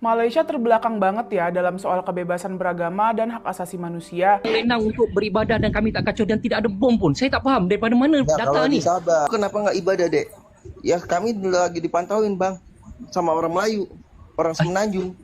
Malaysia terbelakang banget ya dalam soal kebebasan beragama dan hak asasi manusia. Lenang untuk beribadah dan kami tak kacau dan tidak ada bom pun. Saya tak faham daripada mana Ya, data kalau ni. sabar. Kenapa nggak ibadah, Dek? Ya, kami lagi dipantauin, Bang. Sama orang Melayu, orang Semenanjung.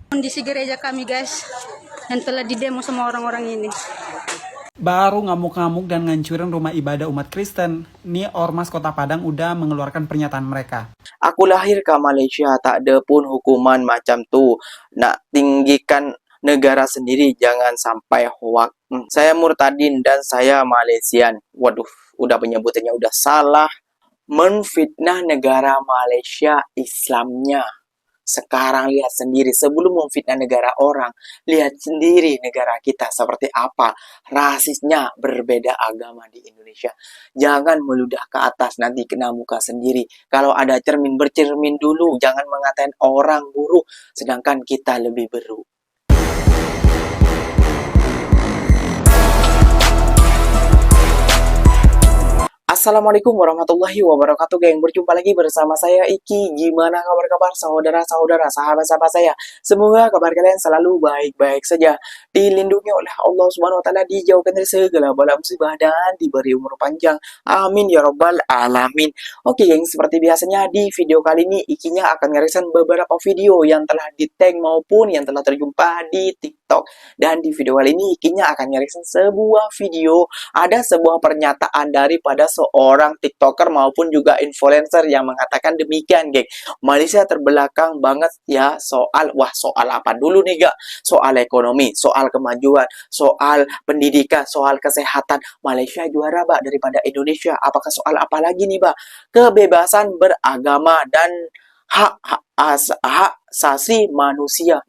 Kondisi gereja kami guys, yang telah didemo sama orang-orang ini. Baru ngamuk-ngamuk dan ngancurin rumah ibadah umat Kristen, nih Ormas Kota Padang udah mengeluarkan pernyataan mereka. Aku lahir ke Malaysia, tak ada pun hukuman macam tu. Nak tinggikan negara sendiri, jangan sampai hoak. Saya Murtadin dan saya Malaysian. Waduh, udah penyebutannya udah salah. Menfitnah negara Malaysia Islamnya. Sekarang lihat sendiri, sebelum memfitnah negara orang, lihat sendiri negara kita seperti apa. Rasisnya berbeda agama di Indonesia. Jangan meludah ke atas, nanti kena muka sendiri. Kalau ada cermin, bercermin dulu. Jangan mengatain orang buruk, sedangkan kita lebih buruk. Assalamualaikum warahmatullahi wabarakatuh, geng. Berjumpa lagi bersama saya Iki. Gimana kabar-kabar saudara-saudara, sahabat-sahabat saya? Semoga kabar kalian selalu baik-baik saja. Dilindungi oleh Allah Subhanahu wa taala, dijauhkan dari segala bala musibah dan diberi umur panjang. Amin ya rabbal alamin. Oke, geng, seperti biasanya di video kali ini Ikinya akan ngereaction beberapa video yang telah di-tag maupun yang telah terjumpa di TikTok. Dan di video kali ini Ikinya akan ngereaction sebuah video, ada sebuah pernyataan daripada seorang TikToker maupun juga influencer yang mengatakan demikian, geng. Malaysia terbelakang banget ya soal apa dulu nih, gak? Soal ekonomi, soal kemajuan, soal pendidikan, soal kesehatan. Malaysia juara, Mbak, daripada Indonesia. Apakah soal apa lagi nih, Mbak? Kebebasan beragama dan hak asasi manusia.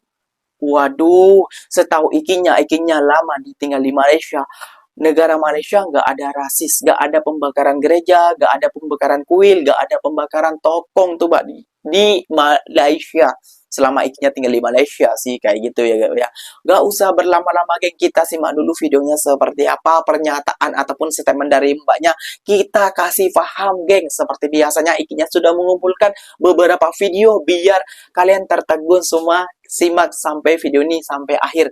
Waduh, setahu Ikinya lama ditinggal di Malaysia. Negara Malaysia nggak ada rasis, nggak ada pembakaran gereja, nggak ada pembakaran kuil, nggak ada pembakaran tokong tuh, Mbak, di Malaysia. Selama Ikinya tinggal di Malaysia sih, kayak gitu ya, ya. Nggak usah berlama-lama, geng. Kita simak dulu videonya seperti apa, pernyataan ataupun statement dari mbaknya. Kita kasih paham, geng. Seperti biasanya Ikinya sudah mengumpulkan beberapa video biar kalian tertegun semua. Simak sampai video ini sampai akhir.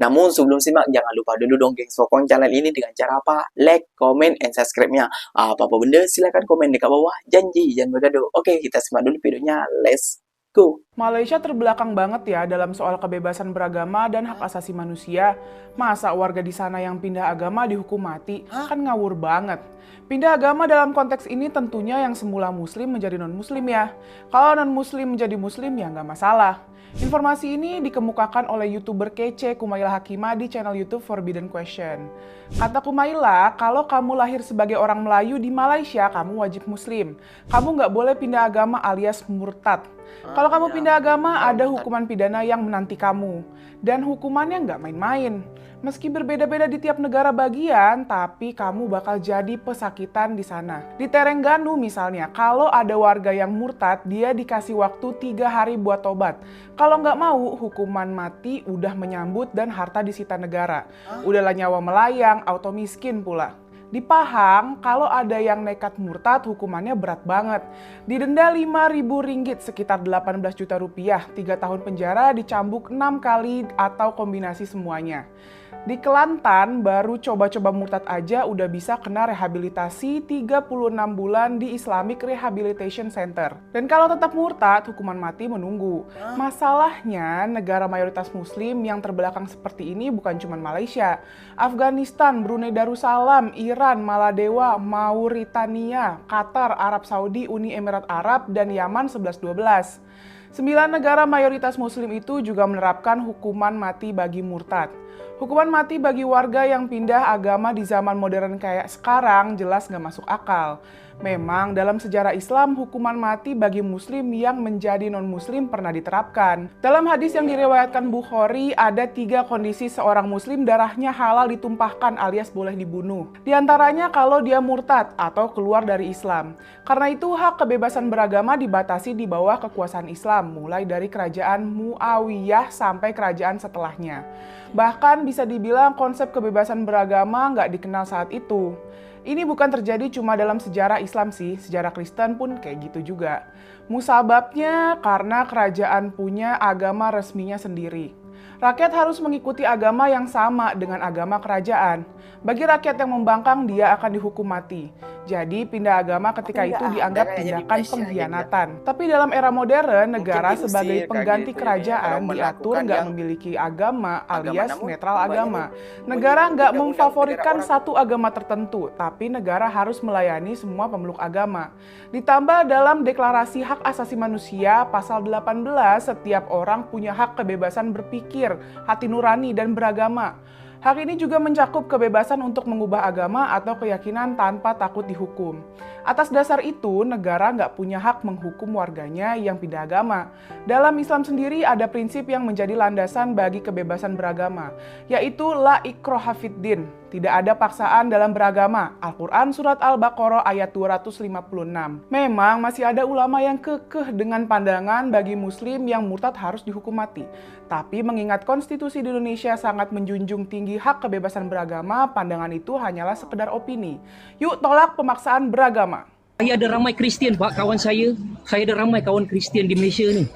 Namun sebelum simak, jangan lupa dulu dong, geng, sokong channel ini dengan cara apa? Like, comment, and subscribe-nya. Apa-apa benda, silahkan komen di bawah. Janji, jangan bergaduh. Oke, kita simak dulu videonya. Let's go. Malaysia terbelakang banget ya dalam soal kebebasan beragama dan hak asasi manusia. Masa warga di sana yang pindah agama dihukum mati? Kan ngawur banget. Pindah agama dalam konteks ini tentunya yang semula muslim menjadi non-muslim ya. Kalau non-muslim menjadi muslim ya nggak masalah. Informasi ini dikemukakan oleh YouTuber kece Kumaila Hakimah di channel YouTube Forbidden Question. Kata Kumaila, kalau kamu lahir sebagai orang Melayu di Malaysia, kamu wajib muslim. Kamu nggak boleh pindah agama alias murtad. Kalau kamu pindah agama, ada hukuman pidana yang menanti kamu. Dan hukumannya nggak main-main. Meski berbeda-beda di tiap negara bagian, tapi kamu bakal jadi pesakitan di sana. Di Terengganu misalnya, kalau ada warga yang murtad, dia dikasih waktu 3 hari buat tobat. Kalau nggak mau, hukuman mati udah menyambut dan harta disita negara. Udahlah nyawa melayang, auto miskin pula. Di Pahang, kalau ada yang nekat murtad, hukumannya berat banget. Didenda Rp5.000 sekitar 18 juta rupiah, 3 tahun penjara, dicambuk 6 kali atau kombinasi semuanya. Di Kelantan, baru coba-coba murtad aja udah bisa kena rehabilitasi 36 bulan di Islamic Rehabilitation Center. Dan kalau tetap murtad, hukuman mati menunggu. Masalahnya, negara mayoritas muslim yang terbelakang seperti ini bukan cuma Malaysia. Afghanistan, Brunei Darussalam, Iran, Maladewa, Mauritania, Qatar, Arab Saudi, Uni Emirat Arab, dan Yaman 11-12. 9 negara mayoritas muslim itu juga menerapkan hukuman mati bagi murtad. Hukuman mati bagi warga yang pindah agama di zaman modern kayak sekarang jelas nggak masuk akal. Memang dalam sejarah Islam, hukuman mati bagi muslim yang menjadi non-muslim pernah diterapkan. Dalam hadis yang diriwayatkan Bukhari, ada 3 kondisi seorang muslim darahnya halal ditumpahkan alias boleh dibunuh. Di antaranya kalau dia murtad atau keluar dari Islam. Karena itu hak kebebasan beragama dibatasi di bawah kekuasaan Islam, mulai dari kerajaan Muawiyah sampai kerajaan setelahnya. Bahkan bisa dibilang konsep kebebasan beragama nggak dikenal saat itu. Ini bukan terjadi cuma dalam sejarah Islam sih, sejarah Kristen pun kayak gitu juga. Musababnya karena kerajaan punya agama resminya sendiri. Rakyat harus mengikuti agama yang sama dengan agama kerajaan. Bagi rakyat yang membangkang, dia akan dihukum mati. Jadi, pindah agama ketika itu dianggap tindakan pengkhianatan. Tapi dalam era modern, negara sebagai pengganti kerajaan diatur nggak memiliki agama alias netral agama. Negara nggak memfavoritkan satu agama tertentu, tapi negara harus melayani semua pemeluk agama. Ditambah dalam Deklarasi Hak Asasi Manusia, pasal 18, setiap orang punya hak kebebasan berpikir, hati nurani, dan beragama. Hak ini juga mencakup kebebasan untuk mengubah agama atau keyakinan tanpa takut dihukum. Atas dasar itu, negara nggak punya hak menghukum warganya yang pindah agama. Dalam Islam sendiri ada prinsip yang menjadi landasan bagi kebebasan beragama, yaitu la ikraha fiddin. Tidak ada paksaan dalam beragama. Al-Quran Surat Al-Baqarah ayat 256. Memang masih ada ulama yang kekeh dengan pandangan bagi muslim yang murtad harus dihukum mati. Tapi mengingat konstitusi di Indonesia sangat menjunjung tinggi hak kebebasan beragama, pandangan itu hanyalah sekedar opini. Yuk tolak pemaksaan beragama. Saya ada ramai Kristian, Pak, kawan saya. Saya ada ramai kawan Kristian di Malaysia ni.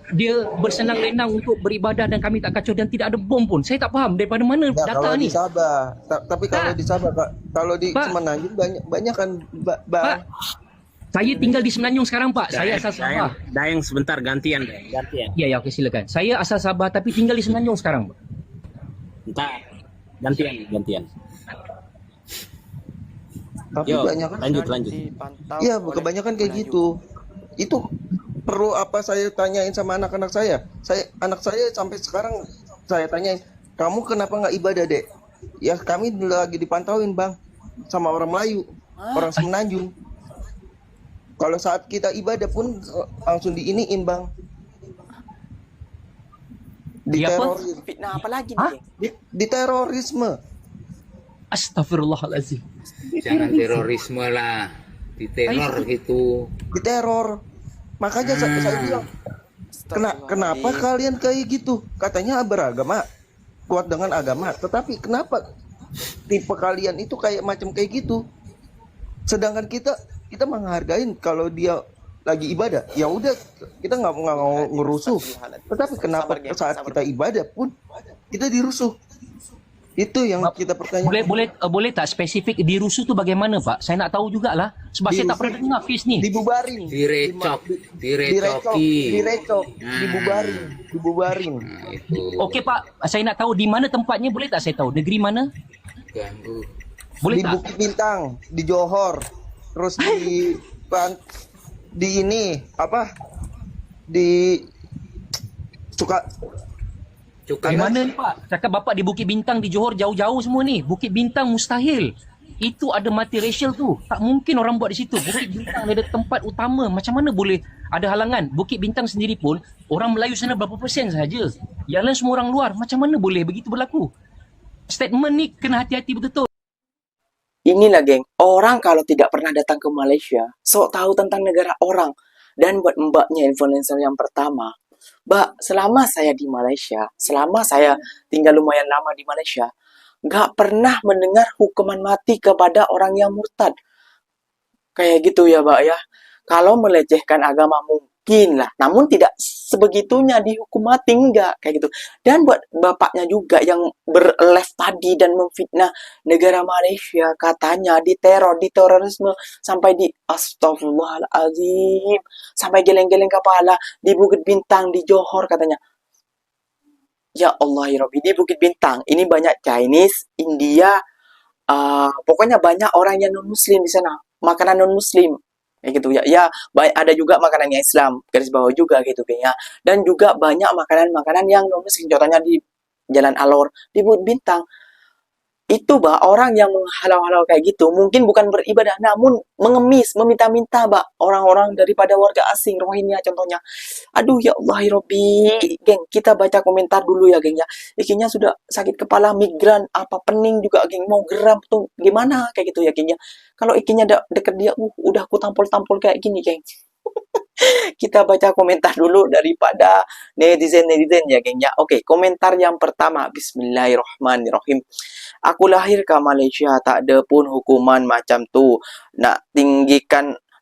Dia bersenang-lenang untuk beribadah dan kami tak kacau dan tidak ada bom pun. Saya tak faham daripada mana Ya, data kalau ni. di Sabah, tapi kalau di Sabah, Pak, kalau di Pak. Semenanjung banyak kan, Pak, Bang. saya tinggal di Semenanjung sekarang, Pak. Saya asal Sabah. Dayang sebentar gantian. Ya, okey, silakan. Saya asal Sabah tapi tinggal di Semenanjung sekarang, Pak. Entar gantian. Tapi Yo, banyak kan. lanjut. Iya, kebanyakan kayak gitu. Itu perlu apa saya tanyain sama anak-anak saya? Anak saya sampai sekarang saya tanyain, kamu kenapa nggak ibadah, Dek? Ya kami lagi dipantauin, Bang, sama orang Melayu, orang Semenanjung. Kalau saat kita ibadah pun langsung diiniin, Bang. Di apa? Fitnah apa lagi Hah? nih? Di terorisme. Astagfirullahalazim. Jangan terorisme lah, diteror gitu. Di teror. Makanya saya bilang, kenapa kalian kayak gitu? Katanya beragama, kuat dengan agama. Tetapi kenapa tipe kalian itu kayak macam kayak gitu? Sedangkan kita menghargain kalau dia lagi ibadah. Ya udah, kita nggak mau ngerusuh. Tetapi kenapa saat kita ibadah pun kita dirusuh? Itu yang kita pertanyakan. Boleh tak spesifik dirusuh tu bagaimana, Pak? Saya nak tahu jugalah. Sebab saya tak pernah dengar kes ni. Dibubarin. Direcoki. Direcok, dibubarin. Nah, itu Okey, Pak. Saya nak tahu di mana tempatnya, boleh tak saya tahu? Negeri mana? ganggu. Boleh Di tak? Bukit Bintang, di Johor, terus di ini apa? Di Cukai. Di mana ni, Pak? Cakap bapak di Bukit Bintang, di Johor, jauh-jauh semua ni. Bukit Bintang mustahil. Itu ada multiracial tu. Tak mungkin orang buat di situ. Bukit Bintang ada tempat utama. Macam mana boleh ada halangan? Bukit Bintang sendiri pun, orang Melayu sana berapa persen sahaja. Yang lain semua orang luar. Macam mana boleh begitu berlaku? Statement ni kena hati-hati betul-betul. Inilah geng, orang kalau tidak pernah datang ke Malaysia, sok tahu tentang negara orang. Dan buat mbaknya influencer yang pertama, Mbak, selama saya di Malaysia, selama saya tinggal lumayan lama di Malaysia, nggak pernah mendengar hukuman mati kepada orang yang murtad. Kayak gitu ya, Mbak ya. Kalau melecehkan agama mungkin lah, namun tidak sebegitunya dihukum mati, enggak. Kayak gitu. Dan buat bapaknya juga yang berlive tadi dan memfitnah negara Malaysia, katanya diteror, di terorisme, sampai di astagfirullahaladzim, sampai geleng-geleng kepala, di Bukit Bintang, di Johor katanya. Ya Allah ya Rabbi, di Bukit Bintang, ini banyak Chinese, India, pokoknya banyak orang yang non-muslim di sana, makanan non-muslim. Kayak gitu ya. Ya, ada juga makanannya Islam, garis bawah juga gitu kayaknya. Dan juga banyak makanan-makanan yang non-muslim, contohnya di Jalan Alor, di Bukit Bintang. Itu, Mbak, orang yang menghalau-halau kayak gitu, mungkin bukan beribadah, namun mengemis, meminta-minta, Mbak, orang-orang daripada warga asing, Rohingya contohnya. Aduh, ya Allah, ya Rabbi. Geng, kita baca komentar dulu ya, geng ya. Ikinya sudah sakit kepala, migran, apa pening juga, geng. Mau geram tuh, gimana, kayak gitu ya, geng ya. Kalau ikinya deket dia, udah aku tampol-tampol kayak gini, geng. Kita baca komentar dulu daripada netizen-netizen ya, geng ya. Oke, komentar yang pertama. Bismillahirrahmanirrahim. Aku lahir ke Malaysia, tak ada pun hukuman macam tu. Nak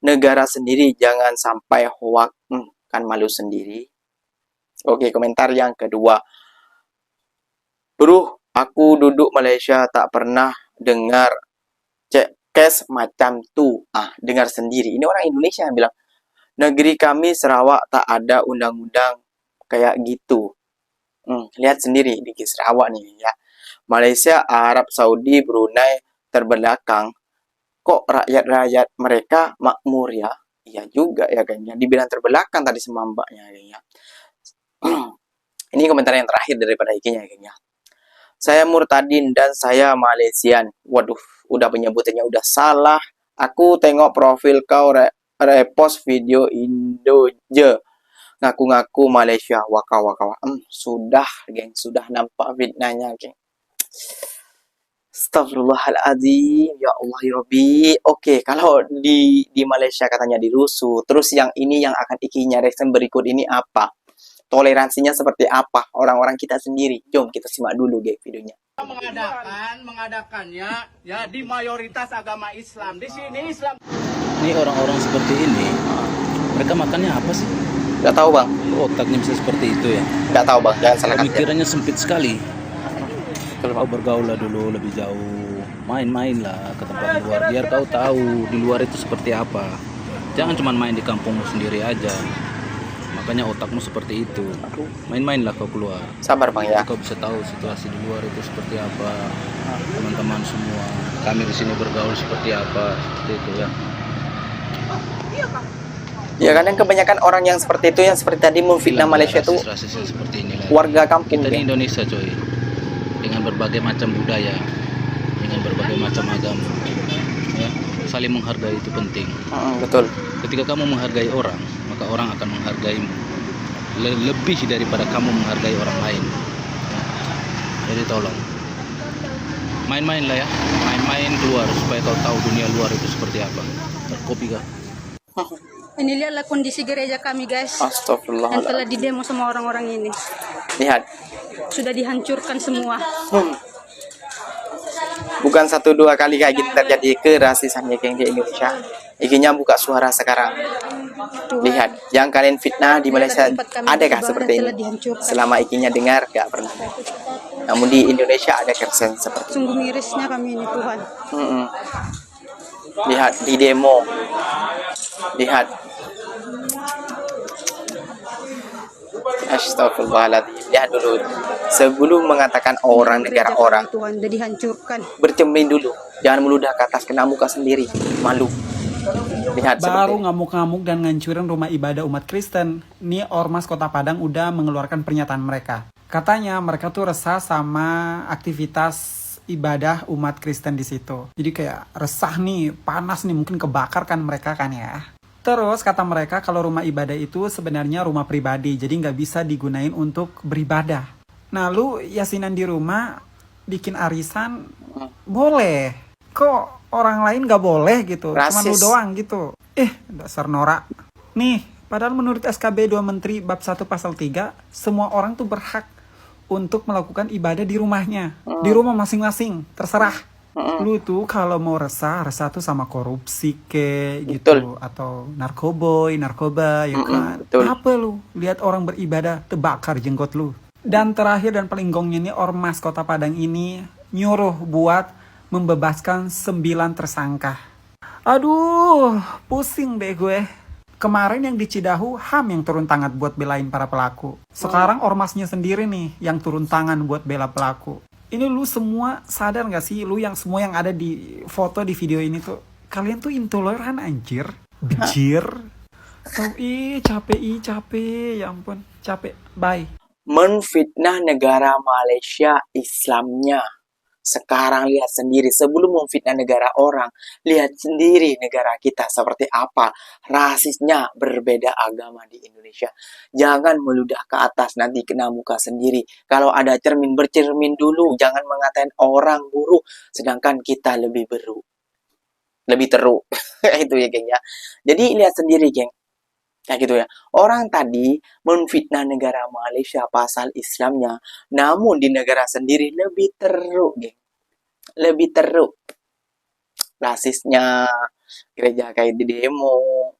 negara sendiri, jangan sampai hoak. Kan malu sendiri. Oke, komentar yang kedua. Bro, aku duduk Malaysia tak pernah dengar case macam tu. Dengar sendiri. Ini orang Indonesia yang bilang, negeri kami Sarawak tak ada undang-undang kayak gitu. Lihat sendiri di Sarawak nih ya. Malaysia, Arab Saudi, Brunei terbelakang. Kok rakyat-rakyat mereka makmur ya? Iya juga ya kayaknya. Dibilang terbelakang tadi sama mbaknya kayaknya. Ini komentar yang terakhir daripada ikinya kayaknya. Saya Murtadin dan saya Malaysian. Waduh, udah penyebutannya udah salah. Aku tengok profil kau repost video Indo je. Ngaku-ngaku Malaysia. Waka. Sudah, geng. Sudah nampak fitnahnya, geng. Astagfirullahaladzim. Ya Allah, ya Rabbi. Oke, kalau di Malaysia katanya dirusuh. Terus yang ini yang akan ikinya reaction berikut ini apa? Toleransinya seperti apa orang-orang kita sendiri? Jom kita simak dulu geng videonya. Mengadakannya ya di mayoritas agama Islam. Di sini Islam. Ini orang-orang seperti ini, mereka makannya apa sih? Gak tahu bang. Otaknya bisa seperti itu ya? Gak tahu bang. Jangan salah kata. Pemikirannya sempit sekali. Kau bergaul lah dulu lebih jauh, main-main lah ke tempat luar, biar kau tahu di luar itu seperti apa. Jangan cuma main di kampungmu sendiri aja. Makanya otakmu seperti itu. Main-mainlah kau keluar. Sabar bang ya. Kau bisa tahu situasi di luar itu seperti apa. Teman-teman semua, kami di sini bergaul seperti apa, seperti itu ya. Ya kadang kebanyakan orang yang seperti itu yang seperti tadi memfitnah Malaysia itu Rasis seperti inilah. warga kampung. Kita di geng. Indonesia coy, dengan berbagai macam budaya, dengan berbagai macam agama, ya, saling menghargai itu penting. Betul. Ketika kamu menghargai orang, maka orang akan menghargaimu lebih daripada kamu menghargai orang lain. Jadi tolong main-main lah ya, main-main keluar supaya kau tahu dunia luar itu seperti apa. Kopi kah? Ini lihatlah kondisi gereja kami guys. Yang Astagfirullahaladzim. telah didemo sama orang-orang ini. Lihat. Sudah dihancurkan semua. Bukan 1-2 kali kayak gitu terjadi kerasisan ya geng di Indonesia. Ikinya buka suara sekarang. Lihat, yang kalian fitnah di Malaysia adakah seperti ini? Selama ikinya dengar, gak pernah. Namun di Indonesia ada kesen seperti ini. Sungguh mirisnya kami ini Tuhan. Lihat di demo. Lihat. Astagfirullahaladzim. Lihat dulu. Sebelum mengatakan orang, negara orang, Tuhan sudah dihancurkan. bercermin dulu. Jangan meludah ke atas, kena muka sendiri. Malu. Lihat Baru seperti ngamuk-ngamuk dan ngancurin rumah ibadah umat Kristen, nih Ormas Kota Padang udah mengeluarkan pernyataan mereka. Katanya mereka tuh resah sama aktivitas ibadah umat Kristen di situ. Jadi kayak resah nih, panas nih, mungkin kebakar kan mereka kan ya. Terus kata mereka kalau rumah ibadah itu sebenarnya rumah pribadi, jadi nggak bisa digunain untuk beribadah. Nah lu yasinan di rumah, bikin arisan, boleh. Kok orang lain nggak boleh gitu, cuma lu Rasis. doang gitu. Dasar norak. Nih, padahal menurut SKB 2 Menteri bab 1 pasal 3, semua orang tuh berhak untuk melakukan ibadah di rumahnya. Di rumah masing-masing, terserah. Lu tuh kalau mau resah tuh sama korupsi gitu. Atau narkoba ya kan. betul. Apa lu? Lihat orang beribadah, terbakar jenggot lu. Dan terakhir dan paling gongnya nih, Ormas Kota Padang ini nyuruh buat membebaskan 9 tersangka. Aduh, pusing deh gue. Kemarin yang di Cidahu, HAM yang turun tangan buat belain para pelaku. Sekarang ormasnya sendiri nih yang turun tangan buat bela pelaku. Ini lu semua sadar gak sih? Lu yang semua yang ada di foto di video ini tuh, kalian tuh intoleran anjir. Bejir. Capek. Ya ampun, capek. Bye. menfitnah negara Malaysia Islamnya. Sekarang lihat sendiri, sebelum memfitnah negara orang, lihat sendiri negara kita seperti apa. Rasisnya berbeda agama di Indonesia. Jangan meludah ke atas, nanti kena muka sendiri. Kalau ada cermin, bercermin dulu. Jangan mengatain orang buruk, sedangkan kita lebih beruk. Lebih teruk. Itu ya geng ya. Jadi lihat sendiri geng. Kayak gitu ya. Orang tadi menfitnah negara Malaysia pasal Islamnya, namun di negara sendiri lebih teruk, geng. Lebih teruk. Rasisnya, gereja kayak di demo,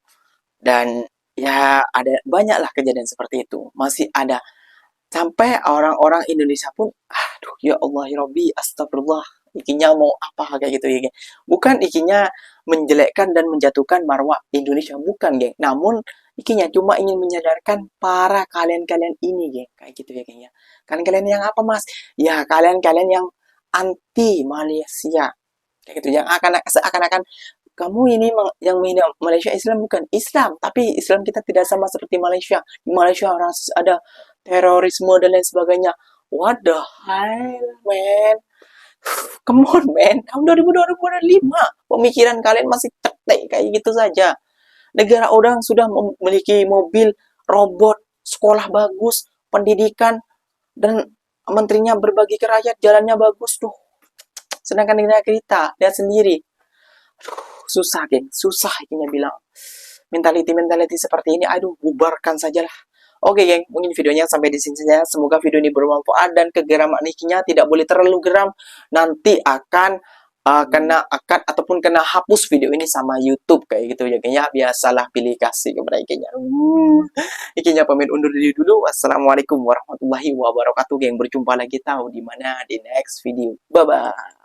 dan ya ada banyak lah kejadian seperti itu. Masih ada sampai orang-orang Indonesia pun, aduh ya Allah ya Rabbi, astagfirullah, ikinya mau apa kayak gitu ya, geng. Bukan ikinya menjelekkan dan menjatuhkan marwah Indonesia, bukan, geng. Namun ikinya cuma ingin menyadarkan para kalian-kalian ini, geng, kayak gitu ya, geng ya. Kalian-kalian yang apa, Mas? Ya, kalian-kalian yang anti Malaysia. Kayak gitu, yang seakan-akan kamu ini yang menghina Malaysia Islam, bukan Islam, tapi Islam kita tidak sama seperti Malaysia. Di Malaysia rasis, ada terorisme dan lain sebagainya. What the hell, man? Come on, man. Tahun 2025, pemikiran kalian masih cetek kayak gitu saja. Negara orang sudah memiliki mobil, robot, sekolah bagus, pendidikan, dan menterinya berbagi ke rakyat, jalannya bagus tuh. Sedangkan negara kita, lihat sendiri. Susah, geng. Susah ikinya bilang. Mentality seperti ini, aduh, bubarkan sajalah. Oke, geng, mungkin videonya sampai di sini saja. Semoga video ini bermanfaat dan kegeraman ikinya tidak boleh terlalu geram. Nanti akan kena akad ataupun kena hapus video ini sama YouTube kayak gitu ya, geng ya. Biasalah pilih kasih kepada ikinya. Ikinya pamit undur diri dulu. Wassalamualaikum warahmatullahi wabarakatuh, geng. Berjumpa lagi tahu di mana di next video. Bye bye.